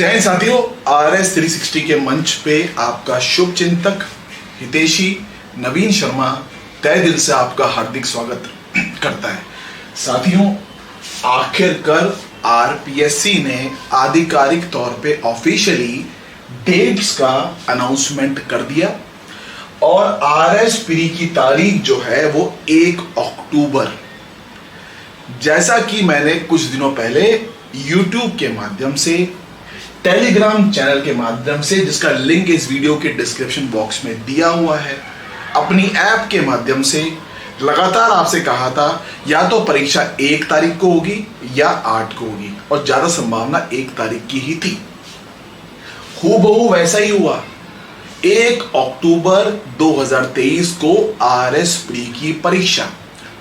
जय हिंद साथियों, RS 360 के मंच पे आपका शुभ चिंतक हितेशी नवीन शर्मा तहे दिल से आपका हार्दिक स्वागत करता है। साथियों, आखिरकार RPSC ने आधिकारिक तौर पे ऑफिशियली डेट्स का अनाउंसमेंट कर दिया और RS प्री की तारीख जो है वो 1 अक्टूबर। जैसा कि मैंने कुछ दिनों पहले YouTube के माध्यम से, टेलीग्राम चैनल के माध्यम से, जिसका लिंक इस वीडियो के डिस्क्रिप्शन बॉक्स में दिया हुआ है, अपनी ऐप के माध्यम से लगातार आपसे कहा था या तो परीक्षा 1 तारीख को होगी या 8 को होगी और ज्यादा संभावना 1 तारीख की ही थी। हूबहू वैसा ही हुआ। 1 अक्टूबर 2023 को RS प्री की परीक्षा,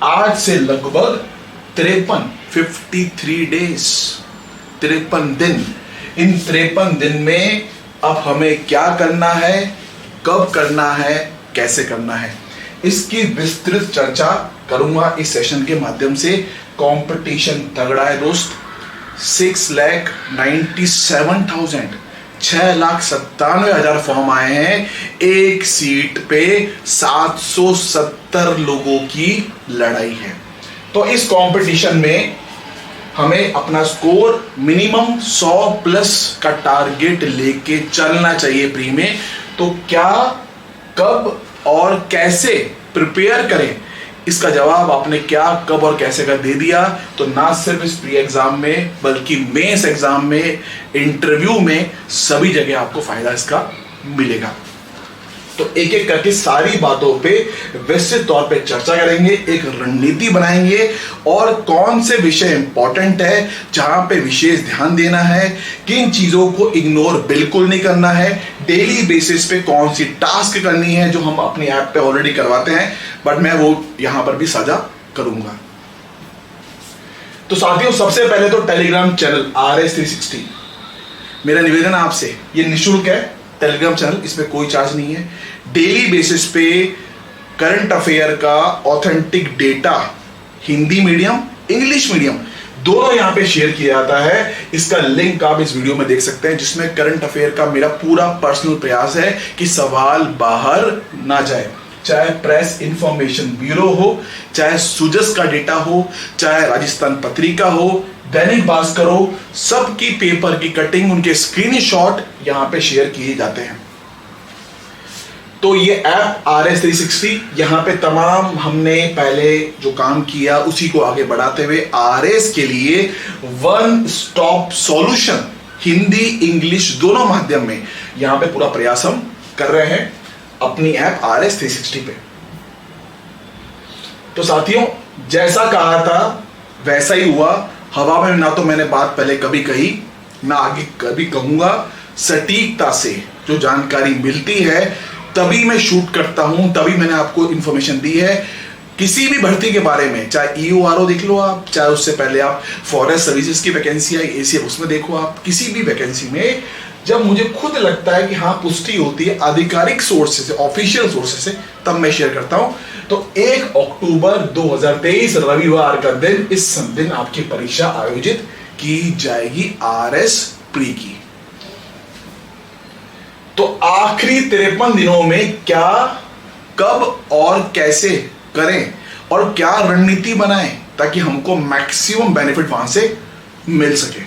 आज से लगभग 53 डेज, 53 दिन। इन 53 दिन में अब हमें क्या करना है, कब करना है, कैसे करना है, इसकी विस्तृत चर्चा करूंगा इस सेशन के माध्यम से। कंपटीशन तगड़ा है दोस्त। 6,97,000 फॉर्म आए हैं। एक सीट पे 770 लोगों की लड़ाई है। तो इस कंपटीशन में हमें अपना स्कोर मिनिमम 100 प्लस का टारगेट लेके चलना चाहिए प्री में। तो क्या, कब और कैसे प्रिपेयर करें, इसका जवाब आपने क्या, कब और कैसे का दे दिया। तो ना सिर्फ इस प्री एग्जाम में बल्कि मेंस एग्जाम में, इंटरव्यू में, सभी जगह आपको फायदा इसका मिलेगा। तो एक एक करके सारी बातों पे विस्तृत तौर पे चर्चा करेंगे, एक रणनीति बनाएंगे और कौन से विषय इंपॉर्टेंट है, जहां पे विशेष ध्यान देना है, किन चीजों को इग्नोर बिल्कुल नहीं करना है, डेली बेसिस पे कौन सी टास्क करनी है जो हम अपनी ऐप पे ऑलरेडी करवाते हैं, बट मैं वो यहां पर भी साझा करूंगा। तो साथियों, सबसे पहले तो टेलीग्राम चैनल RS 360, मेरा निवेदन आपसे, ये निःशुल्क है टेलीग्राम चैनल, इसमें कोई चार्ज नहीं है। डेली बेसिस पे करंट अफेयर का authentic data Hindi medium, English medium दोनों यहां पे शेयर किया जाता है। इसका लिंक आप इस वीडियो में देख सकते हैं, जिसमें करंट अफेयर का मेरा पूरा पर्सनल प्रयास है कि सवाल बाहर ना जाए। चाहे प्रेस इंफॉर्मेशन ब्यूरो हो, चाहे सुजस का डेटा हो, चाहे राजस्थान पत्रिका हो, दैनिक भास्कर हो, सबकी पेपर की कटिंग, उनके स्क्रीनशॉट यहां पे शेयर किए जाते हैं। तो ये ऐप RS 360, यहां पे तमाम हमने पहले जो काम किया उसी को आगे बढ़ाते हुए RS के लिए one stop solution, Hindi English दोनों माध्यम में यहां पे पूरा प्रयास हम कर रहे हैं अपनी ऐप RS 360 पे। तो साथियों, जैसा कहा था वैसा ही हुआ। हवा में ना तो मैंने बात पहले कभी कही, ना आगे कभी कहूंगा। सटीकता से जो जानकारी मिलती है तभी मैं शूट करता हूं, तभी मैंने आपको इंफॉर्मेशन दी है। किसी भी भर्ती के बारे में, चाहे EORO देख लो आप, चाहे उससे पहले आप फॉरेस्ट सर्विसेज की वैकेंसी आई ACF, उसमें देखो आप, किसी भी वैकेंसी में जब मुझे खुद लगता है कि हाँ पुष्टि होती है आधिकारिक सोर्स से, ऑफिशियल सोर्स से, तब मैं शेयर करता हूं। तो 1 अक्टूबर 2023 रविवार का दिन, इस दिन आपकी परीक्षा आयोजित की जाएगी RS प्री की। तो आखिरी 53 दिनों में क्या, कब और कैसे करें और क्या रणनीति बनाएं ताकि हमको मैक्सिमम बेनिफिट वहां से मिल सके।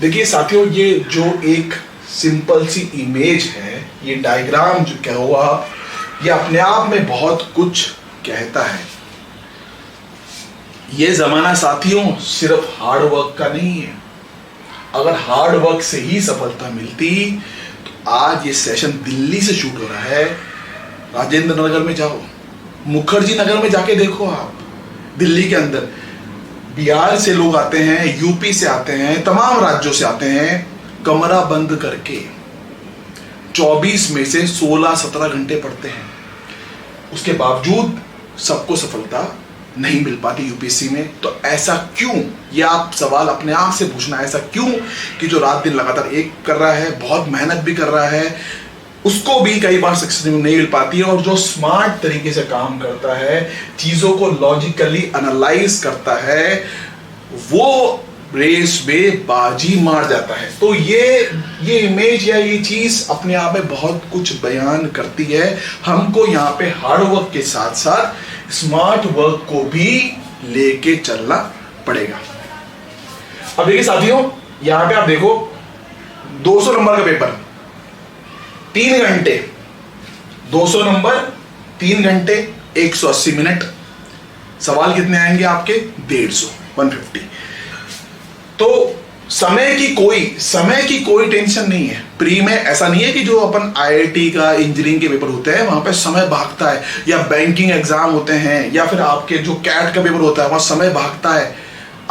देखिए साथियों, ये जो एक सिंपल सी इमेज है, ये डायग्राम जो क्या हुआ, ये अपने आप में बहुत कुछ कहता है। ये जमाना साथियों सिर्फ हार्ड वर्क का नहीं है। अगर हार्ड वर्क से ही सफलता मिलती तो आज ये सेशन दिल्ली से शूट हो रहा है। राजेंद्र नगर में जाओ, मुखर्जी नगर में जाके देखो आप, दिल्ली के अंदर बिहार से लोग आते हैं, यूपी से आते हैं, तमाम राज्यों से आते हैं, कमरा बंद करके 24 में से 16-17 घंटे पढ़ते हैं। उसके बावजूद सबको सफलता नहीं मिल पाती यूपीएससी में। तो ऐसा क्यों, ये आप सवाल अपने आप से पूछना, ऐसा क्यों कि जो रात दिन लगातार एक कर रहा है, बहुत मेहनत भी कर रहा है, उसको भी कई बार सक्सेस नहीं मिल पाती है। और जो स्मार्ट तरीके से काम करता है, चीजों को लॉजिकली एनालाइज करता है, वो रेस में बाजी मार जाता है। तो ये इमेज या ये चीज अपने आप में बहुत कुछ बयान करती है। हमको यहाँ पे हार्ड वर्क के साथ साथ स्मार्ट वर्क को भी लेके चलना पड़ेगा। अब देखिए साथियों, यहां पे आप देखो 200 नंबर का पेपर, 3 घंटे, 200 नंबर, 3 घंटे, 180 मिनट। सवाल कितने आएंगे आपके? 150। तो समय की कोई टेंशन नहीं है। प्री में ऐसा नहीं है कि जो अपन आईआईटी का, इंजीनियरिंग के पेपर होते हैं वहां पे समय भागता है, या बैंकिंग एग्जाम होते हैं, या फिर आपके जो कैट का पेपर होता है वहां समय भागता है,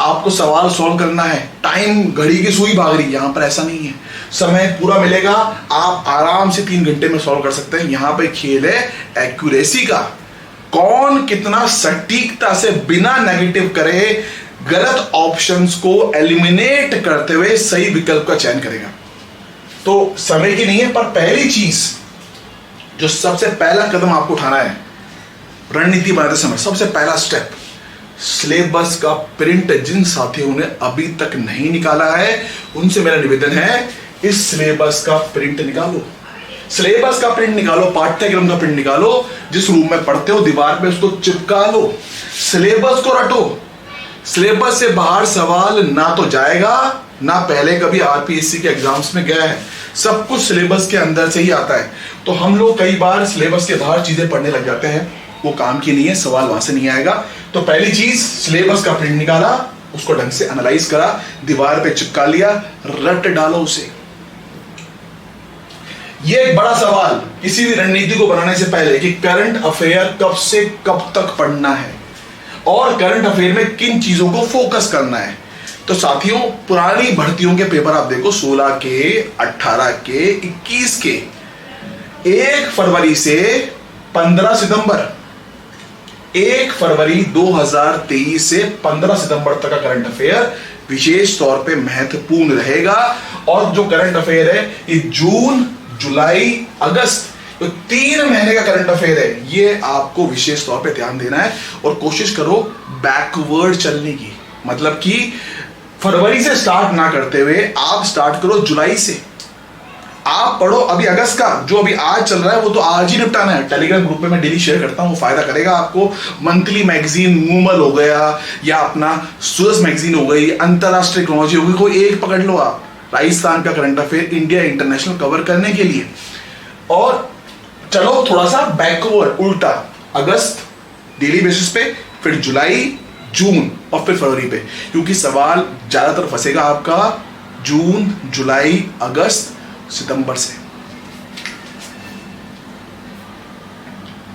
आपको सवाल सॉल्व करना है, टाइम घड़ी की सुई भाग रही है। यहां पर ऐसा नहीं है, समय पूरा मिलेगा, आप आराम से 3 घंटे में सॉल्व कर सकते हैं। यहां पे खेल है एक्यूरेसी का, कौन कितना सटीकता से बिना नेगेटिव करे, गलत ऑप्शंस को एलिमिनेट करते हुए सही विकल्प का चयन करेगा। तो समय की नहीं है, पर पहली चीज जो सबसे पहला कदम आपको उठाना है रणनीति बनाते समय, सबसे पहला स्टेप, सिलेबस का प्रिंट जिन साथियों ने अभी तक नहीं निकाला है उनसे मेरा निवेदन है, इस सिलेबस का प्रिंट निकालो। सिलेबस का प्रिंट निकालो, पाठ्यक्रम का प्रिंट निकालो, जिस रूम में पढ़ते हो दीवार पे उसको चिपका लो, सिलेबस को रटो। सिलेबस से बाहर सवाल ना तो जाएगा, ना पहले कभी आरपीएससी के एग्जाम्स में गया है, सब कुछ सिलेबस के अंदर से ही आता है। तो हम लोग कई बार सिलेबस के बाहर चीजें पढ़ने लग जाते हैं, वो काम की नहीं है, सवाल वहां से नहीं आएगा। तो पहली चीज, सिलेबस का प्रिंट निकाला, उसको ढंग से एनालाइज करा, दीवार पे चिपका लिया, रट डालो उसे। ये एक बड़ा सवाल किसी भी रणनीति को बनाने से पहले कि करंट अफेयर कब से कब तक पढ़ना है और करंट अफेयर में किन चीजों को फोकस करना है। तो साथियों, पुरानी भर्तियों के पेपर आप देखो, 16 के, 18 के, 21 के, 1 फरवरी से 15 सितंबर, 1 फरवरी 2023 से 15 सितंबर तक का करंट अफेयर विशेष तौर पे महत्वपूर्ण रहेगा। और जो करंट अफेयर है ये जून, जुलाई, अगस्त, तो 3 महीने का करंट अफेयर है, ये आपको विशेष तौर पे ध्यान देना है। और कोशिश करो बैकवर्ड चलने की, मतलब कि फरवरी से स्टार्ट ना करते हुए आप स्टार्ट करो जुलाई से। आप पढ़ो अभी अगस्त का, जो अभी आज चल रहा है वो तो आज ही निपटाना है। टेलीग्राम ग्रुप में मैं डेली शेयर करता हूँ, वो फायदा करेगा आपको। मंथली मैगजीन मूमल हो गया, या अपना सूरज मैगजीन हो गई, अंतरराष्ट्रीय इकोनॉमी हो गई, कोई एक पकड़ लो आप, राजस्थान का current affair, India international cover करने के लिए। और चलो थोड़ा सा बैकवर्ड, उल्टा, अगस्त डेली बेसिस पे, फिर जुलाई, जून और फिर फरवरी पे, क्योंकि सवाल ज्यादातर फंसेगा आपका जून, जुलाई, अगस्त, सितंबर से।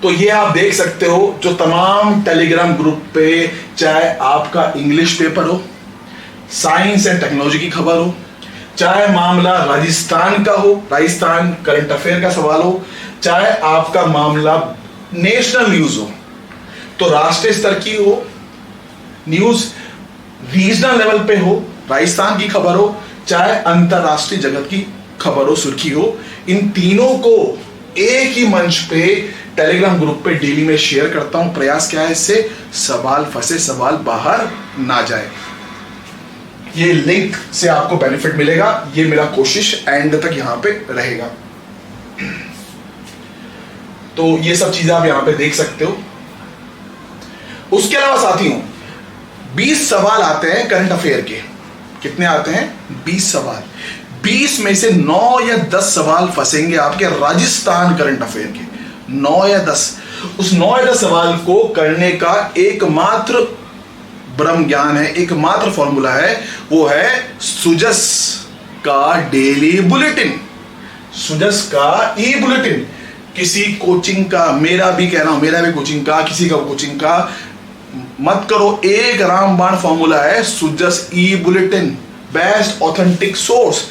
तो ये आप देख सकते हो जो तमाम टेलीग्राम ग्रुप पे, चाहे आपका इंग्लिश पेपर हो, साइंस एंड टेक्नोलॉजी की खबर हो, चाहे मामला राजस्थान का हो, राजस्थान करंट अफेयर का सवाल हो, चाहे आपका मामला नेशनल न्यूज हो, तो राष्ट्रीय स्तर की हो न्यूज, रीजनल लेवल पे हो, राजस्थान की खबर हो, चाहे अंतरराष्ट्रीय जगत की खबर हो, सुर्खी हो, इन तीनों को एक ही मंच पे टेलीग्राम ग्रुप पे डेली में शेयर करता हूं। प्रयास क्या है इससे, सवाल फंसे, सवाल बाहर ना जाए। ये लिंक से आपको बेनिफिट मिलेगा, ये मेरा कोशिश एंड तक यहां पे रहेगा। तो ये सब चीजें आप यहां पे देख सकते हो। उसके अलावा साथियों 20 सवाल आते हैं करंट अफेयर के। कितने आते हैं? 20 सवाल। 20 में से 9 या 10 सवाल फंसेंगे आपके राजस्थान करंट अफेयर के, 9 या 10। उस 9 या 10 सवाल को करने का एकमात्र ब्रह्म ज्ञान है, एकमात्र फॉर्मूला है, वो है सुजस का डेली बुलेटिन, सुजस का ई बुलेटिन। किसी कोचिंग का, मेरा भी कह रहा हूं, मेरा भी कोचिंग का, किसी का कोचिंग का मत करो, एक रामबाण फॉर्मूला है, सुजस ई बुलेटिन, बेस्ट ऑथेंटिक सोर्स,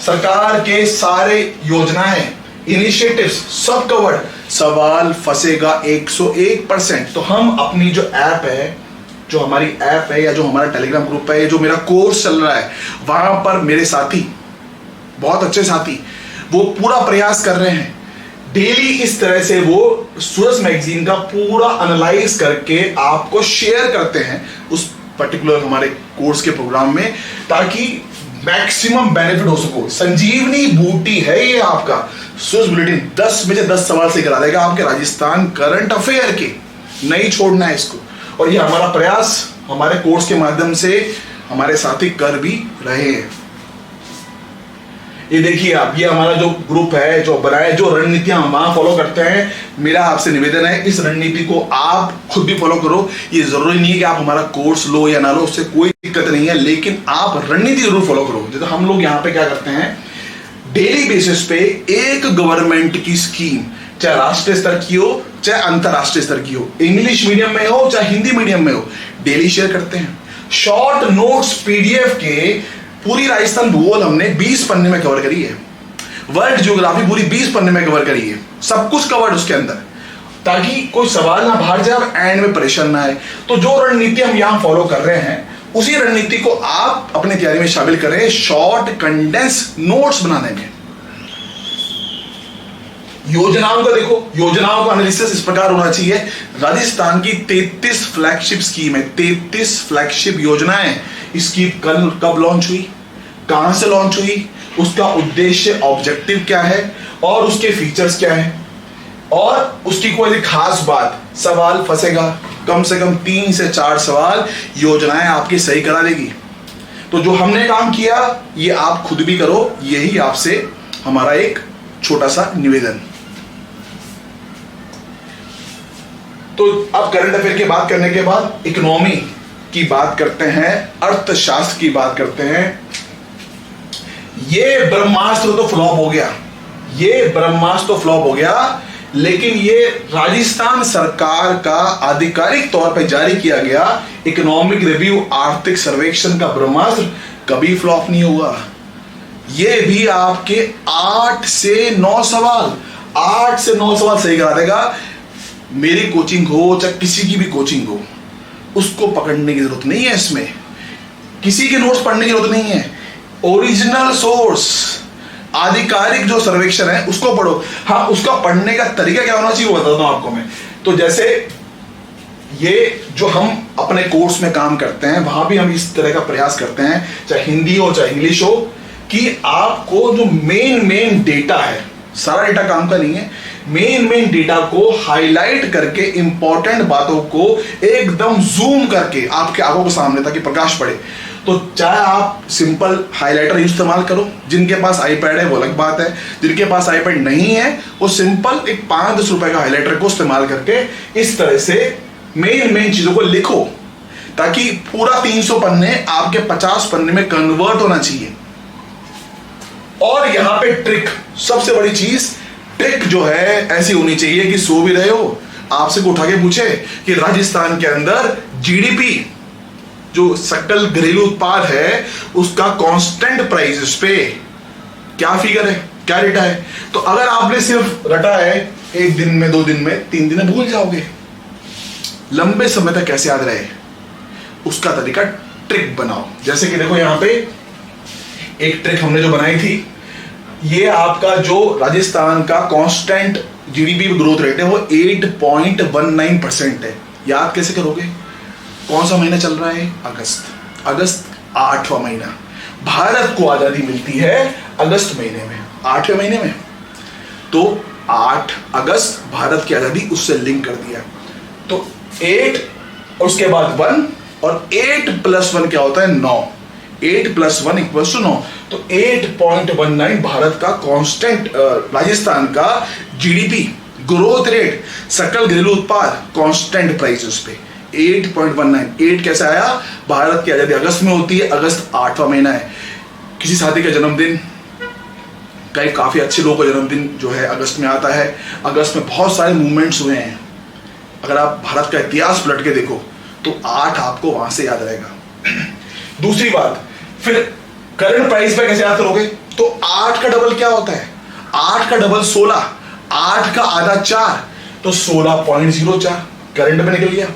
सरकार के सारे योजनाएं, इनिशिएटिव्स सब कवर्ड, सवाल फंसेगा 101%। तो हम अपनी जो ऐप है, जो हमारी ऐप है या जो हमारा टेलीग्राम ग्रुप है, जो मेरा कोर्स चल रहा है, वहां पर मेरे साथी, बहुत अच्छे साथी, वो पूरा प्रयास कर रहे हैं डेली इस तरह से, वो सूरज मैगजीन का पूरा एनालाइज करके आपको शेयर करते हैं उस पर्टिकुलर हमारे कोर्स के प्रोग्राम में, ताकि मैक्सिमम बेनिफिट हो सको। संजीवनी बूटी है ये आपका स्विस बुलेटिन, 10 में से 10 सवाल से करा देगा आपके राजस्थान करंट अफेयर के, नहीं छोड़ना है इसको। और ये हमारा प्रयास हमारे कोर्स के माध्यम से हमारे साथी कर भी रहे हैं। ये देखिए आप, ये हमारा जो ग्रुप है जो बनाए, जो रणनीतियां हम वहां फॉलो करते हैं, मेरा आपसे निवेदन है इस रणनीति को आप खुद भी फॉलो करो। ये जरूरी नहीं है कि आप हमारा कोर्स लो या ना लो, उससे कोई दिक्कत नहीं है, लेकिन आप रणनीति जरूर फॉलो करो। जैसे हम लोग यहाँ पे क्या करते हैं, डेली बेसिस पे एक गवर्नमेंट की स्कीम, चाहे राष्ट्रीय स्तर की हो चाहे अंतरराष्ट्रीय स्तर की हो, इंग्लिश मीडियम में हो चाहे हिंदी मीडियम में हो, डेली शेयर करते हैं। शॉर्ट नोट्स पीडीएफ के पूरी राजस्थान भूगोल हमने 20 पन्ने में कवर करी है, वर्ल्ड ज्योग्राफी पूरी 20 पन्ने में कवर करी है, सब कुछ कवर्ड उसके अंदर, ताकि कोई सवाल ना बाहर जाए और एंड में परेशान ना आए। तो जो रणनीति हम यहां फॉलो कर रहे हैं, उसी रणनीति को आप अपनी तैयारी में शामिल करें, शॉर्ट कंडेंस नोट्स बनाने में। योजनाओं का देखो, योजनाओं का एनालिसिस इस प्रकार होना चाहिए। राजस्थान की 33 फ्लैगशिप स्कीम है, 33 फ्लैगशिप योजनाएं। स्कीम कब लॉन्च हुई, कहां से लॉन्च हुई, उसका उद्देश्य ऑब्जेक्टिव क्या है और उसके फीचर्स क्या है, और उसकी कोई खास बात, सवाल फंसेगा, कम से कम 3 से 4 सवाल योजनाएं आपकी सही करा देगी। तो जो हमने काम किया ये आप खुद भी करो, यही आपसे हमारा एक छोटा सा निवेदन। तो अब करंट अफेयर की बात करने के बाद इकोनॉमी की बात करते हैं, अर्थशास्त्र की बात करते हैं। ये ब्रह्मास्त्र तो फ्लॉप हो गया, ये ब्रह्मास्त्र तो फ्लॉप हो गया, लेकिन ये राजस्थान सरकार का आधिकारिक तौर पर जारी किया गया इकोनॉमिक रिव्यू आर्थिक सर्वेक्षण का ब्रह्मास्त्र कभी फ्लॉप नहीं हुआ। ये भी आपके 8 से 9 सवाल, 8 से 9 सवाल सही करा देगा। मेरी कोचिंग हो चाहे किसी की भी कोचिंग हो, उसको पकड़ने की जरूरत नहीं है, इसमें किसी के नोट्स पढ़ने की जरूरत नहीं है। ओरिजिनल सोर्स, आधिकारिक जो सर्वेक्षण है उसको पढ़ो। हाँ, उसका पढ़ने का तरीका क्या होना चाहिए वो बताता हूं आपको मैं। तो जैसे ये जो हम अपने कोर्स में काम करते हैं, वहां भी हम इस तरह का प्रयास करते हैं, चाहे हिंदी हो चाहे इंग्लिश हो, कि आपको जो मेन डेटा है, सारा डेटा काम का नहीं है, मेन डेटा को हाईलाइट करके इंपॉर्टेंट बातों को एकदम जूम करके आपके आंखों के सामने, ताकि प्रकाश पड़े। तो चाहे आप सिंपल हाइलाइटर इस्तेमाल करो, जिनके पास आईपैड है वो अलग बात है, जिनके पास आईपैड नहीं है वो सिंपल एक 5-10 रुपए का हाइलाइटर को इस्तेमाल करके इस तरह से मेन चीजों को लिखो, ताकि पूरा 300 पन्ने आपके 50 पन्ने में कन्वर्ट होना चाहिए। और यहां पे ट्रिक, सबसे बड़ी चीज, ट्रिक जो है ऐसी होनी चाहिए कि सो भी रहे हो, आपसे को उठा के पूछे कि राजस्थान के अंदर जीडीपी जो सकल घरेलू उत्पाद है उसका कांस्टेंट प्राइस पे क्या फिगर है, क्या डेटा है। तो अगर आपने सिर्फ रटा है, 1 दिन में 2 दिन में 3 दिन में भूल जाओगे, लंबे समय तक कैसे याद रहे, उसका तरीका ट्रिक बनाओ। जैसे कि देखो यहां पे एक ट्रिक हमने जो बनाई थी, ये आपका जो राजस्थान का कांस्टेंट जीडीपी ग्रोथ रेट है वो 8.19% है। याद कैसे करोगे, कौन सा महीना चल रहा है, अगस्त, अगस्त 8वां महीना। भारत को आजादी मिलती है अगस्त महीने में, 8वें महीने में, तो 8 अगस्त भारत की आजादी, उससे लिंक कर दिया। तो 8 और उसके बाद 1, और 8 + 1 क्या होता है, 9, 8 + 1 = 9। तो 8.19 भारत का कांस्टेंट, राजस्थान का जीडीपी ग्रोथ रेट, सकल घरेलू उत्पाद कांस्टेंट प्राइस उस पे 8.19। 8 कैसे आया, भारत की आजादी अगस्त में होती है, अगस्त 8वां महीना है। किसी साथी का जन्मदिन, कई काफी अच्छे लोगों का जन्मदिन जो है अगस्त में आता है। अगस्त में बहुत सारे मूवमेंट्स हुए हैं, अगर आप भारत का इतिहास पलट के देखो तो 8 आपको वहां से याद रहेगा। दूसरी बात, फिर करंट प्राइस पे कैसे याद करोगे, तो 8 का डबल क्या होता है, 8 का डबल 16, 8 का आधा 4, तो 16.04 करंट में निकल गया।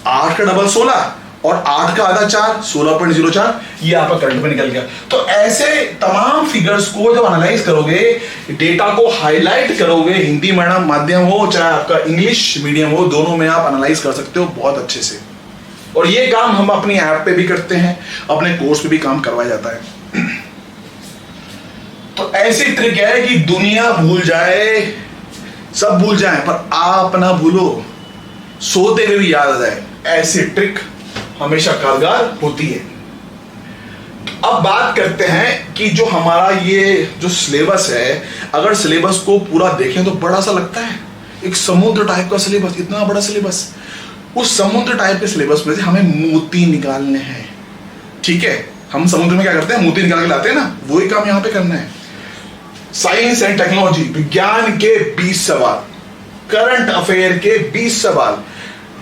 8 का डबल 16 और 8 का आधा 4, 16.04, ये आपका करंट में निकल गया। तो ऐसे तमाम फिगर्स को जब एनालाइज करोगे, डेटा को हाईलाइट करोगे, हिंदी मीडियम माध्यम हो चाहे आपका इंग्लिश मीडियम हो, दोनों में आप एनालाइज कर सकते हो बहुत अच्छे से। और ये काम हम अपनी ऐप पे भी करते हैं, अपने कोर्स पे भी काम करवाया जाता है। तो ऐसी ट्रिक है कि दुनिया भूल जाए, सब भूल जाए, पर आप ना भूलो, सोते हुए भी याद आ जाए, ऐसी ट्रिक हमेशा कारगर होती है। अब बात करते हैं कि जो हमारा ये जो सिलेबस है, अगर सिलेबस को पूरा देखें तो बड़ा सा लगता है, एक समुद्र टाइप का सिलेबस, इतना बड़ा सिलेबस। उस समुद्र टाइप के सिलेबस में से हमें मोती निकालने हैं, ठीक है। हम समुद्र में क्या करते हैं, मोती निकाल के लाते हैं ना, वही काम यहां पे करना है। साइंस एंड टेक्नोलॉजी, विज्ञान के 20 सवाल, करंट अफेयर के 20 सवाल,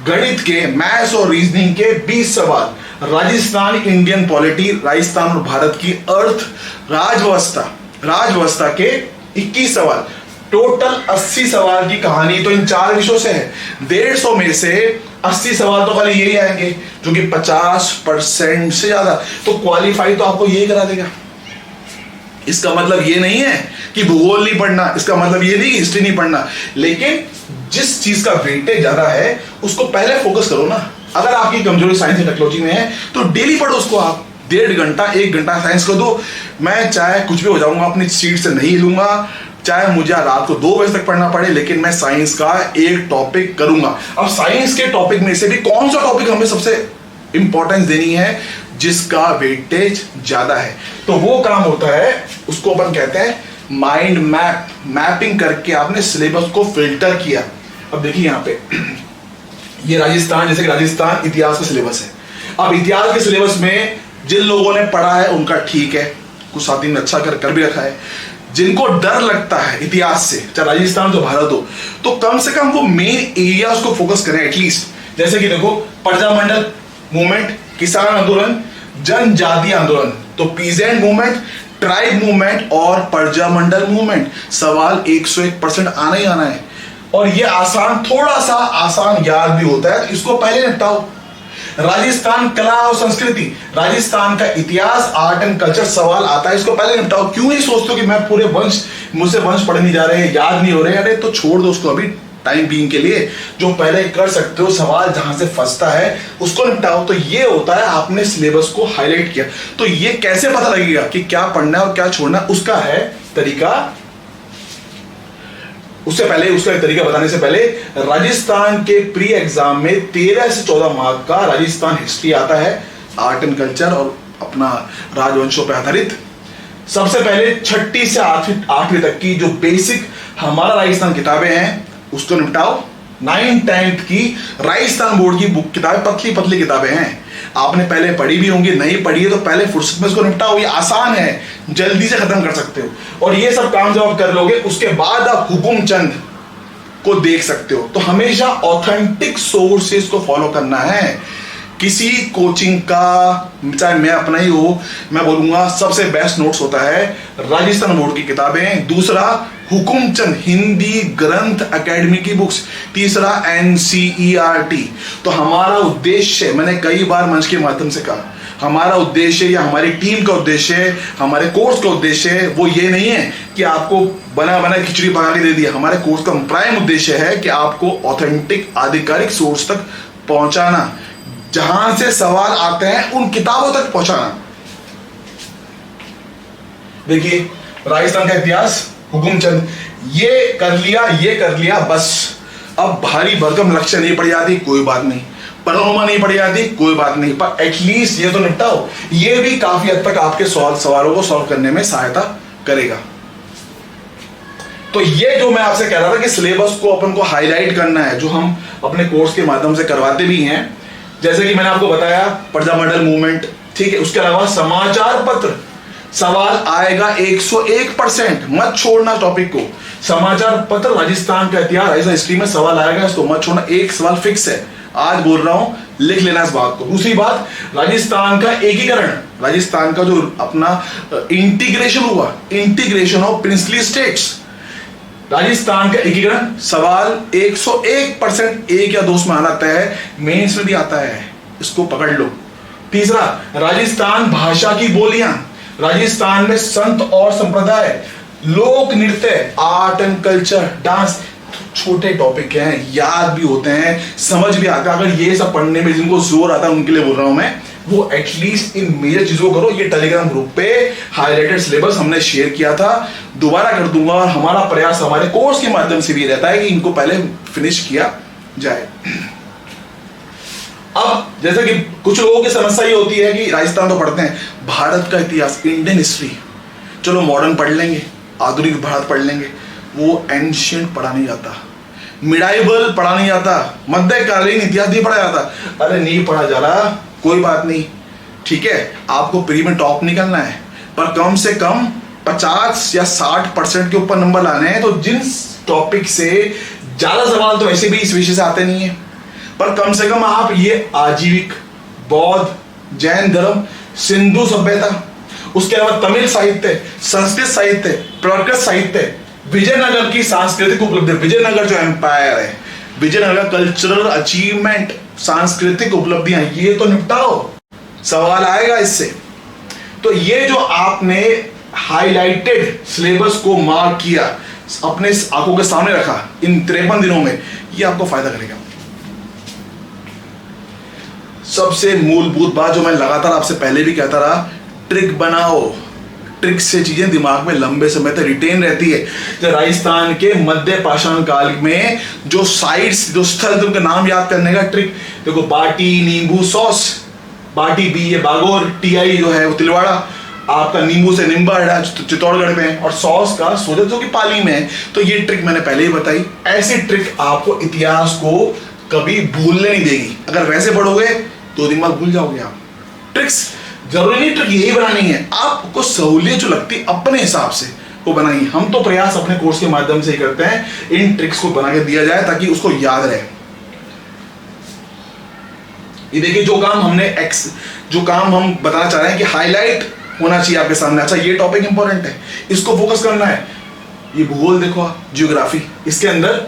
गणित के, मैथ्स और रीजनिंग के 20 सवाल, राजस्थान इंडियन पॉलिटी, राजस्थान और भारत की अर्थ राजव्यवस्था के 21 सवाल, टोटल 80 सवाल की कहानी तो इन 4 विषयों से है। 150 में से 80 सवाल तो खाली यही आएंगे, जो कि 50% से ज्यादा, तो क्वालिफाई तो आपको यही करा देगा। इसका मतलब ये नहीं है कि भूगोल नहीं पढ़ना, इसका मतलब ये नहीं कि हिस्ट्री नहीं पढ़ना, लेकिन जिस चीज का वेटेज ज्यादा है उसको पहले फोकस करो ना। अगर आपकी कमजोरी साइंस एंड टेक्नोलॉजी में है तो डेली पढ़ो उसको, आप 1.5 घंटा 1 घंटा साइंस को दो। मैं चाहे कुछ भी हो जाऊंगा, अपनी सीट से नहीं हिलूंगा, चाहे मुझे रात को 2 बजे तक पढ़ना पड़े, लेकिन मैं साइंस का एक टॉपिक करूंगा। अब साइंस के टॉपिक में से भी कौन सा टॉपिक हमें सबसे इंपॉर्टेंस देनी है, जिसका वेटेज ज्यादा है, तो वो काम होता है, उसको अपन कहते हैं माइंड मैप। मैपिंग करके आपने सिलेबस को फिल्टर किया। अब देखिए यहाँ पे ये राजस्थान, जैसे कि राजस्थान इतिहास का सिलेबस है। अब इतिहास के सिलेबस में जिन लोगों ने पढ़ा है उनका ठीक है, कुछ साथी ने अच्छा कर भी रखा है। जिनको डर लगता है इतिहास से, चाहे राजस्थान तो भारत हो, तो कम से कम वो मेन एरियाज को फोकस करें एटलीस्ट। जैसे कि देखो, प्रजामंडल मूवमेंट, किसान आंदोलन, जनजातीय आंदोलन, तो पीजेंट मूवमेंट, ट्राइब मूवमेंट और प्रजामंडल मूवमेंट। सवाल 101% आना ही आना है, और ये आसान, थोड़ा सा आसान याद भी होता है, तो इसको पहले निपटाओ। राजस्थान कला और संस्कृति, राजस्थान का इतिहास, आर्ट एंड कल्चर सवाल आता है, इसको पहले निपटाओ। क्यों नहीं सोचते हो कि मैं पूरे वंश, मुझसे वंश पढ़े नहीं जा रहे हैं, याद नहीं हो रहे हैं, अरे तो छोड़ दो उसको अभी टाइम बीइंग के लिए। जो पहले कर सकते हो, सवाल जहां से फंसता है उसको निपटाओ। तो ये होता है, आपने सिलेबस को हाईलाइट किया। तो ये कैसे पता लगेगा कि क्या पढ़ना है और क्या छोड़ना है, उसका है तरीका। उससे पहले, उसका तरीका बताने से पहले, राजस्थान के प्री एग्जाम में 13 से 14 मार्क का राजस्थान हिस्ट्री आता है, आर्ट एंड कल्चर और अपना राजवंशों पर आधारित। सबसे पहले 6ठी से 8वीं तक की जो बेसिक हमारा राजस्थान किताबें हैं उसको निपटाओ। 9th 10th की राजस्थान बोर्ड की बुक किताबें, पतली पतली किताबें हैं, आपने पहले पढ़ी भी होंगी, नहीं पढ़ी है तो पहले फुर्सत में इसको निपटाओ। ये आसान है, जल्दी से खत्म कर सकते हो। और ये सब काम जब आप कर लोगे, उसके बाद आप हुकुम चंद को देख सकते हो। तो हमेशा ऑथेंटिक सोर्सेस को फॉलो करना है। किसी कोचिंग का, चाहे मैं अपना ही हो, मैं बोलूंगा सबसे बेस्ट नोट्स होता है राजस्थान बोर्ड की किताबें। दूसरा, हुकुमचंद हिंदी ग्रंथ एकेडमी की बुक्स। तीसरा, NCERT। तो हमारा उद्देश्य, मैंने कई बार मंच के माध्यम से कहा, हमारा उद्देश्य या हमारी टीम का उद्देश्य, हमारे कोर्स का उद्देश्य वो ये नहीं है कि आपको बना बना खिचड़ी पका के दे दिया। हमारे कोर्स का प्राइम उद्देश्य है कि आपको ऑथेंटिक आधिकारिक सोर्स तक पहुंचाना, जहां से सवाल आते हैं उन किताबों तक पहुंचाना। देखिए, राजस्थान का इतिहास, हुकुमचंद, ये कर लिया बस। अब भारी भरकम लक्ष्य नहीं पड़ जाती, कोई बात नहीं, पनोरमा नहीं पड़ जाती, कोई बात नहीं, पर एटलीस्ट ये तो निपटाओ। ये भी काफी हद तक आपके सवालों को सॉल्व करने में सहायता करेगा। तो ये जो मैं आपसे कह रहा था कि सिलेबस को अपन को हाईलाइट करना है, जो हम अपने कोर्स के माध्यम से करवाते भी हैं। जैसे कि मैंने आपको बताया, प्रजामंडल मूवमेंट, ठीक है। उसके अलावा समाचार पत्र, सवाल आएगा 101%, मत छोड़ना टॉपिक को। समाचार पत्र, राजस्थान का इतिहास, राजस्थान हिस्ट्री में सवाल आएगा, इसको मत छोड़ना। एक सवाल फिक्स है, आज बोल रहा हूं, लिख लेना इस बात को। दूसरी बात, राजस्थान का एकीकरण, राजस्थान का जो अपना इंटीग्रेशन हुआ, integration of princely states, Rajasthan का एकीकरण, सवाल 101% 1 या 2 में आना तय है, मेंस में भी आता है, इसको पकड़ लो। तीसरा, राजस्थान भाषा की बोलियां, राजस्थान में संत और संप्रदाय, लोक नृत्य, आर्ट एंड कल्चर, डांस, छोटे टॉपिक हैं, याद भी होते हैं, समझ भी आता है। अगर ये सब पढ़ने में जिनको जोर आता है उनके लिए बोल रहा हूं मैं, वो एटलीस्ट इन मेजर चीजों को करो। ये टेलीग्राम ग्रुप पे हाईलाइटेड सिलेबस हमने शेयर किया था, दोबारा कर दूंगा। और हमारा प्रयास हमारे कोर्स के माध्यम से भी रहता है कि इनको पहले फिनिश किया जाए। अब जैसे कि कुछ लोगों की समस्या ये होती है कि राजस्थान तो पढ़ते हैं, भारत का इतिहास, इंडियन हिस्ट्री चलो मॉडर्न पढ़ लेंगे, आधुनिक भारत पढ़ लेंगे, वो एंशियंट पढ़ा नहीं जाता, मिडाइवल पढ़ा नहीं जाता, मध्यकालीन इतिहास नहीं पढ़ा जाता। अरे नहीं पढ़ा जा रहा, कोई बात नहीं, ठीक है, आपको प्री में टॉप नहीं करना है, पर कम से कम 50 या 60% के ऊपर नंबर लाने हैं। तो जिन टॉपिक से ज्यादा सवाल तो ऐसे भी इस विषय से आते नहीं है, पर कम से कम आप ये आजीविक, बौद्ध, जैन धर्म, सिंधु सभ्यता, उसके अलावा तमिल साहित्य, संस्कृत साहित्य, प्राकृत साहित्य, विजयनगर की सांस्कृतिक उपलब्धि, विजयनगर जो एम्पायर है, विजयनगर कल्चरल अचीवमेंट, सांस्कृतिक उपलब्धियां, ये तो निपटाओ, सवाल आएगा इससे। तो ये जो आपने हाईलाइटेड सिलेबस को मार्क किया, अपने आंखों के सामने रखा इन 53 दिनों में, ये आपको फायदा करेगा। सबसे मूलभूत बात जो मैं लगातार आपसे पहले भी कहता रहा, ट्रिक बनाओ। ट्रिक से चीजें दिमाग में लंबे समय तक रिटेन रहती है। तो राजस्थान के मध्य पाषाण काल में जो साइट्स, जो स्थल, उनका नाम याद करने का ट्रिक देखो, बाटी नींबू सॉस, बाटी बी ये बागोर, टीआई जो है वो तिलवाड़ा, आपका नींबू से निम्बा चित्तौड़गढ़ में, और सॉस का सोजत जो कि पाली में है। तो ये ट्रिक मैंने पहले ही बताई। ऐसी ट्रिक आपको इतिहास को कभी भूलने नहीं देगी। अगर वैसे पढ़ोगे 2 दिन बाद भूल जाओगे आप। ट्रिक्स जरूरी नहीं ट्रिक यही बनानी है, आपको सहूलियत जो लगती अपने हिसाब से वो बनाइए। हम तो प्रयास अपने कोर्स के माध्यम से ही करते हैं, इन ट्रिक्स को बना के दिया जाए ताकि उसको याद रहे। ये देखिए जो काम हम बताना चाह रहे हैं कि हाईलाइट होना चाहिए आपके सामने। अच्छा ये टॉपिक इंपॉर्टेंट है, इसको फोकस करना है। ये भूगोल देखो, जियोग्राफी, इसके अंदर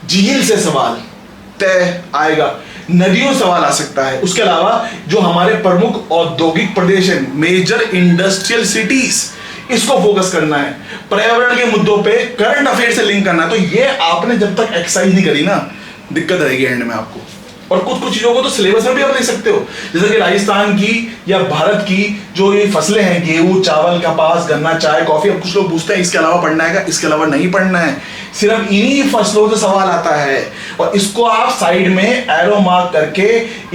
झील से सवाल तय आएगा, नदियों सवाल आ सकता है। उसके अलावा जो हमारे प्रमुख औद्योगिक प्रदेश है, मेजर इंडस्ट्रियल सिटीज, इसको फोकस करना है। पर्यावरण के मुद्दों पे करंट अफेयर से लिंक करना है। तो ये आपने जब तक एक्सरसाइज नहीं करी ना, दिक्कत रहेगी एंड में आपको। और कुछ चीजों को तो सिलेबस में भी आप लिख सकते हो, जैसे कि राजस्थान की या भारत की जो ये फसलें हैं, गेहूं, चावल, कपास, गन्ना, चाय, कॉफी। अब कुछ लोग पूछते हैं इसके अलावा पढ़ना है क्या? इसके अलावा नहीं पढ़ना है, सिर्फ इन्हीं फसलों से सवाल आता है। और इसको आप साइड में एरो मार्क करके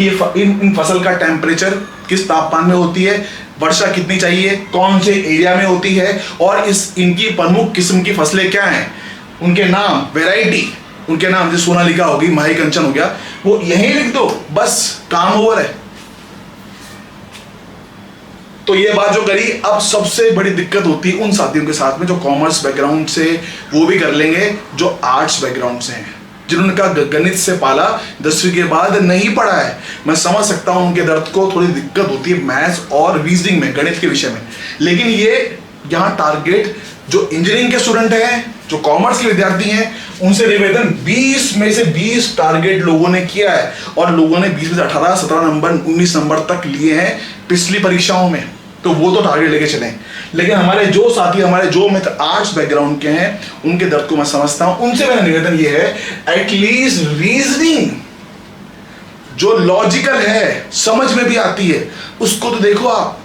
इन फसल का टेम्परेचर किस तापमान में होती है, वर्षा कितनी चाहिए, कौन से एरिया में होती है, और इनकी प्रमुख किस्म की फसलें क्या हैं, उनके नाम, वेराइटी, उनके नाम, जैसे सोनालिका होगी, माही कंचन हो गया, वो यहीं लिख दो, बस काम ओवर है। तो ये बात जो करी। अब सबसे बड़ी दिक्कत होती है उन साथियों के साथ में जो कॉमर्स बैकग्राउंड से, वो भी कर लेंगे, जो आर्ट्स बैकग्राउंड से हैं, जिन्होंने कहा गणित से पाला 10वीं के बाद नहीं पढ़ा है। मैं समझ सकता हूं उनके दर्द को, थोड़ी दिक्कत होती है मैथ्स और रीजनिंग में, गणित के विषय में। लेकिन ये यहां टारगेट जो इंजीनियरिंग के स्टूडेंट हैं, जो कॉमर्स के विद्यार्थी हैं, उनसे निवेदन 20 में से 20 टारगेट लोगों ने किया है, और लोगों ने 20 में से 18, 17 नंबर, 19 नंबर तक लिए हैं पिछली परीक्षाओं में। तो वो तो टारगेट लेके चले। लेकिन हमारे जो साथी, हमारे जो मित्र आर्ट्स बैकग्राउंड के हैं, उनके दर्द को मैं समझता हूं। उनसे मेरा निवेदन ये है, एटलीस्ट रीजनिंग जो लॉजिकल है, समझ में भी आती है, उसको तो देखो आप।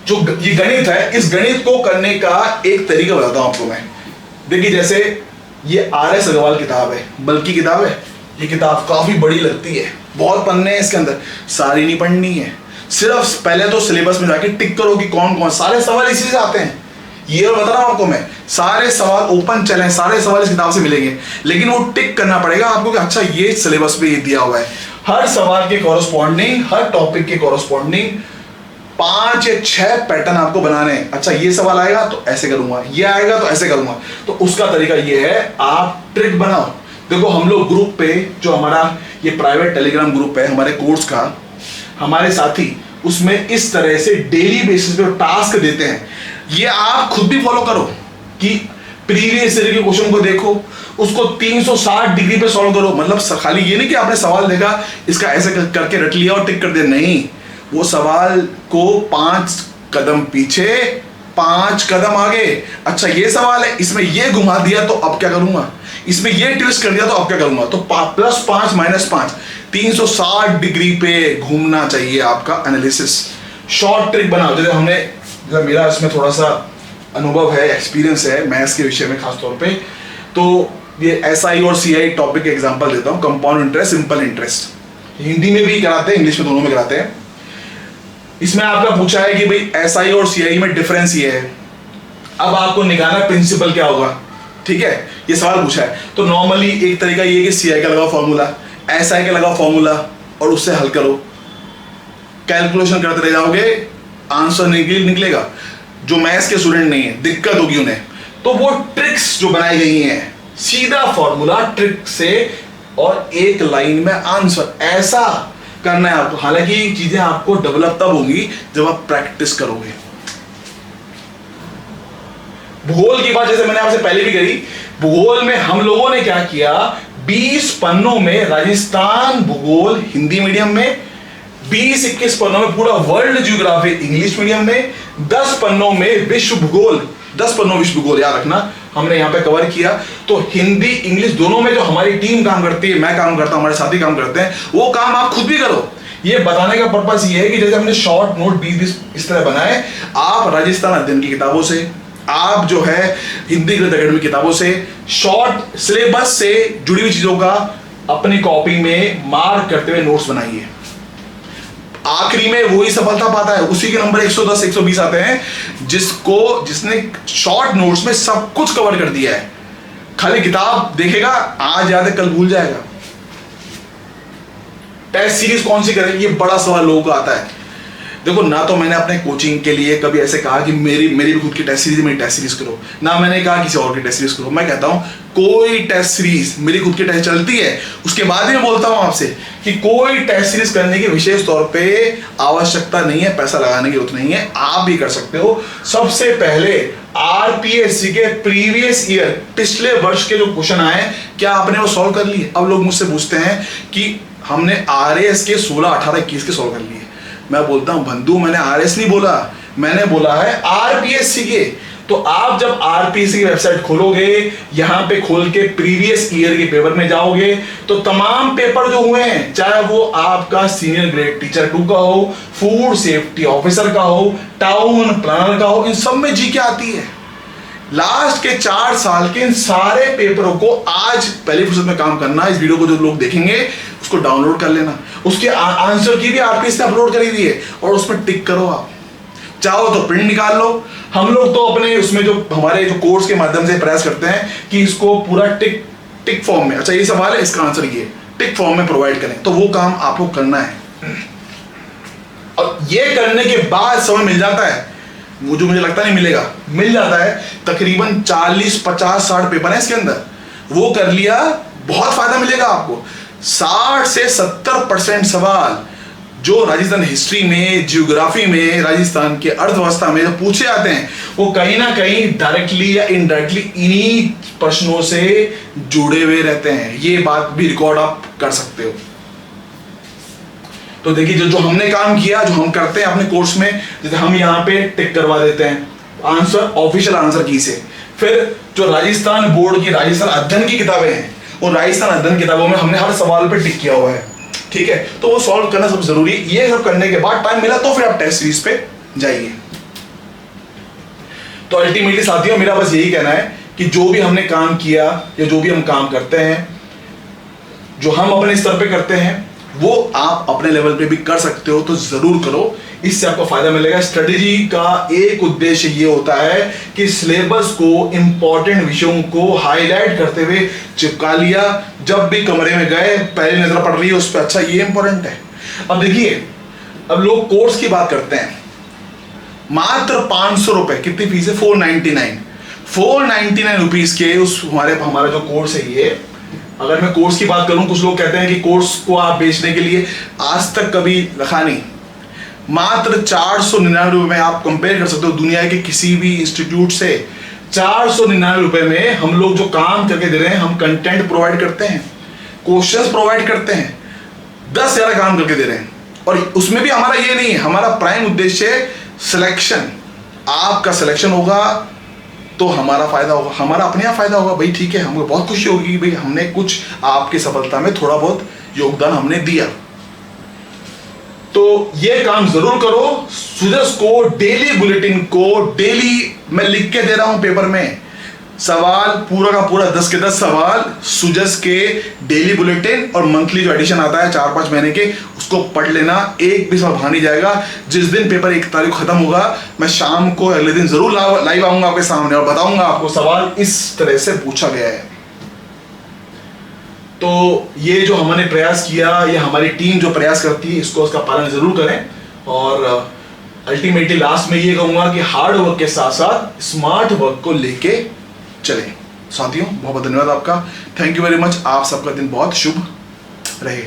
जो ये गणित है, इस गणित को करने का एक तरीका बताता हूं आपको मैं। देखिए जैसे ये RS अग्रवाल किताब है, बल्कि किताब है, ये किताब काफी बड़ी लगती है, बहुत पन्ने हैं इसके अंदर, सारी नहीं पढ़नी है। सिर्फ पहले तो सिलेबस में जाके टिक करो कि कौन कौन, सारे सवाल इसी से आते हैं। ये बता रहा हूं आपको मैं, सारे सवाल ओपन चैलेंज, सारे सवाल इस किताब से मिलेंगे। लेकिन वो टिक करना पड़ेगा आपको कि अच्छा ये सिलेबस पे ये दिया हुआ है। हर सवाल के कॉरस्पॉन्डिंग, हर टॉपिक के कॉरस्पॉन्डिंग 5 या 6 पैटर्न आपको बनाने हैं। अच्छा ये सवाल आएगा तो ऐसे करूंगा, ये आएगा तो ऐसे करूंगा। तो उसका तरीका ये है, आप ट्रिक बनाओ। देखो हम लोग ग्रुप पे, जो हमारा ये प्राइवेट टेलीग्राम ग्रुप है हमारे कोर्स का, हमारे साथी उसमें इस तरह से डेली बेसिस पे टास्क देते हैं। ये आप खुद भी फॉलो करो कि प्रीवियस ईयर के क्वेश्चन को देखो, उसको 360 डिग्री पे सॉल्व करो। मतलब खाली ये नहीं कि आपने सवाल देखा, इसका ऐसे करके रट लिया और टिक कर दिया, नहीं। वो सवाल को 5 कदम पीछे 5 कदम आगे। अच्छा ये सवाल है, इसमें ये घुमा दिया तो अब क्या करूंगा, इसमें ये ट्विस्ट कर दिया तो अब क्या करूंगा। तो +5 -5 360 डिग्री पे घूमना चाहिए आपका एनालिसिस। शॉर्ट ट्रिक बनाओ, जैसे हमने, जब मेरा इसमें थोड़ा सा अनुभव है, एक्सपीरियंस है मैथ्स के विषय में खास तौर पे, तो ये SI और CI टॉपिक के एग्जांपल देता हूँ। Compound interest, simple interest, Hindi में भी कराते हैं, इंग्लिश में, दोनों में कराते हैं। इसमें आपका पूछा है कि भाई SI और CI में डिफरेंस ये है, अब आपको निकालना प्रिंसिपल क्या होगा, ठीक है, ये सवाल पूछा है। तो नॉर्मली एक तरीका ये है कि CI का लगाओ फॉर्मूला, SI का लगाओ फॉर्मूला और उससे हल करो, कैलकुलेशन करते रह जाओगे, आंसर निकलेगा। जो मैथ्स के स्टूडेंट नहीं है, दिक्कत होगी उन्हें, तो वो ट्रिक्स जो बनाई गई हैं, सीधा फॉर्मूला, ट्रिक से और एक लाइन में आंसर, ऐसा करना है आपको। हालांकि ये चीजें आपको डेवलप तब होंगी जब आप प्रैक्टिस करोगे। भूगोल की बात जैसे मैंने आपसे पहले भी करी, भूगोल में हम लोगों ने क्या किया, 20 पन्नों में राजस्थान भूगोल हिंदी मीडियम में, 20-21 पन्नों में पूरा वर्ल्ड ज्योग्राफी इंग्लिश मीडियम में, 10 पन्नों में विश्व भूगोल, 10 पन्नों विश्व भूगोल याद रखना, हमने यहां पे कवर किया। तो हिंदी इंग्लिश दोनों में जो हमारी टीम काम करती है, मैं काम करता हूं, हमारे साथी काम करते हैं, वो काम आप खुद भी करो। ये बताने का पर्पस ये है कि जैसे हमने शॉर्ट नोट 20 इस तरह बनाए, आप राजस्थान अध्ययन की किताबों से, आप जो है हिंदी गृह अकेडमी किताबों से, शॉर्ट सिलेबस से जुड़ी हुई चीजों का अपनी कॉपी में मार्क करते हुए नोट्स बनाइए। आखिरी में वही सफलता पाता है, उसी के नंबर 110 120 आते हैं जिसने शॉर्ट नोट्स में सब कुछ कवर कर दिया है। खाली किताब देखेगा, आज याद है कल भूल जाएगा। टेस्ट सीरीज कौन सी करें, ये बड़ा सवाल लोगों का आता है। देखो, ना तो मैंने अपने कोचिंग के लिए कभी ऐसे कहा कि मेरी भी खुद की टेस्ट सीरीज, मेरी टेस्ट सीरीज करो, ना मैंने कहा किसी और की टेस्ट सीरीज करो। मैं कहता हूं कोई टेस्ट सीरीज, मेरी खुद की टेस्ट चलती है, उसके बाद ही मैं बोलता हूं आपसे कि कोई टेस्ट सीरीज करने की विशेष तौर पे आवश्यकता नहीं है, पैसा लगाने की जरूरत नहीं है, आप भी कर सकते हो। सबसे पहले RPSC के प्रीवियस ईयर, पिछले वर्ष के जो क्वेश्चन आए, क्या आपने वो सॉल्व कर लिए? अब लोग मुझसे पूछते हैं कि हमने RAS के 16, 18, 21 के सॉल्व कर लिए। मैं बोलता हूं बंधु, मैंने RS नहीं बोला, मैंने बोला है RPSC के। तो आप जब RPSC की वेबसाइट खोलोगे, यहां पे खोल के प्रीवियस ईयर के पेपर में जाओगे, तो तमाम पेपर जो हुए हैं, चाहे वो आपका सीनियर ग्रेड टीचर 2 का हो, फूड सेफ्टी ऑफिसर का हो, टाउन प्लानर का हो, इन सब में जीके आती है। लास्ट के 4 साल के इन सारे पेपरों को आज पहली फुर्सत में काम करना। इस वीडियो को जो लोग देखेंगे उसको डाउनलोड कर लेना, उसके आंसर की भी RPSC ने अपलोड करी हुई है, और उसमें टिक करो। आप चाहो तो प्रिंट निकाल लो। हम लोग तो अपने उसमें जो हमारे जो कोर्स के माध्यम से प्रयास करते हैं कि इसको पूरा टिक फॉर्म में, अच्छा ये सवाल है, इसका आंसर ये टिक फॉर्म में प्रोवाइड करें, तो वो काम आपको करना है। और ये करने के बाद समय मिल जाता है, वो जो मुझे लगता नहीं मिलेगा, मिल जाता है। तकरीबन 40, 50, 60 पेपर है इसके अंदर, वो कर लिया, बहुत फायदा मिलेगा आपको। 60 से 70% सवाल जो राजस्थान हिस्ट्री में, जियोग्राफी में, राजस्थान के अर्थव्यवस्था में जो पूछे जाते हैं, वो कहीं ना कहीं डायरेक्टली या इनडायरेक्टली इन्हीं प्रश्नों से जुड़े हुए रहते हैं। ये बात भी रिकॉर्ड आप कर सकते हो। तो देखिए, जो हमने काम किया, जो हम करते हैं अपने कोर्स में, जैसे हम यहाँ पे टिक करवा देते हैं आंसर, ऑफिशियल आंसर की से। फिर जो राजस्थान बोर्ड की राजस्थान अध्ययन की किताबें हैं, वो राजस्थान अध्ययन किताबों में हमने हर सवाल पे टिक किया हुआ है, ठीक है। तो वो सॉल्व करना सब जरूरी है। ये सब करने के बाद टाइम मिला तो फिर आप टेस्ट सीरीज पे जाइए। तो अल्टीमेटली साथियों, मेरा बस यही कहना है कि जो भी हमने काम किया या जो भी हम काम करते हैं, जो हम अपने स्तर पे करते हैं, वो आप अपने लेवल पे भी कर सकते हो, तो जरूर करो, इससे आपको फायदा मिलेगा। स्ट्रेटेजी का एक उद्देश्य ये होता है कि सिलेबस को, इंपॉर्टेंट विषयों को हाईलाइट करते हुए चिपका लिया। जब भी कमरे में गए, पहली नजर पड़ रही है उस पर, अच्छा ये इंपॉर्टेंट है। अब देखिए, अब लोग कोर्स की बात करते हैं, मात्र 500 रुपए, कितनी फीस है? 499 रुपीज के उस हमारा जो कोर्स है ये। अगर मैं कोर्स की बात करूं, कुछ लोग कहते हैं कि कोर्स को आप बेचने के लिए आज तक कभी रखा नहीं। मात्र 499 रुपए में आप कंपेयर कर सकते हो दुनिया के किसी भी इंस्टीट्यूट से। 499 रुपए में हम लोग जो काम करके दे रहे हैं, हम कंटेंट प्रोवाइड करते हैं, क्वेश्चंस प्रोवाइड करते हैं, 10 ज्यादा काम करके दे रहे हैं। और उसमें भी हमारा ये नहीं है, हमारा प्राइम उद्देश्य सिलेक्शन, आपका सिलेक्शन होगा तो हमारा फायदा होगा, हमारा अपने आप फायदा होगा भाई, ठीक है, हमको बहुत खुशी होगी कि भाई हमने कुछ आपकी सफलता में थोड़ा बहुत योगदान हमने दिया। तो ये काम जरूर करो। सुजस को डेली बुलेटिन को डेली मैं लिख के दे रहा हूं पेपर में, सवाल पूरा का पूरा 10 के 10 सवाल सुजस के डेली बुलेटिन और मंथली जो एडिशन आता है 4-5 महीने के, उसको पढ़ लेना, एक भी सवाल बाहर नहीं जाएगा। जिस दिन पेपर 1 तारीख खत्म होगा, मैं शाम को अगले दिन जरूर लाइव आऊंगा आपके सामने और बताऊंगा आपको सवाल इस तरह से पूछा गया है। तो ये जो हमने प्रयास किया, ये हमारी टीम जो प्रयास करती है, इसको उसका पालन जरूर करें। और अल्टीमेटली लास्ट में ये कहूंगा कि हार्ड वर्क के साथ साथ स्मार्ट वर्क को लेके चलें। साथियों बहुत बहुत धन्यवाद आपका, थैंक यू वेरी मच। आप सबका दिन बहुत शुभ रहे।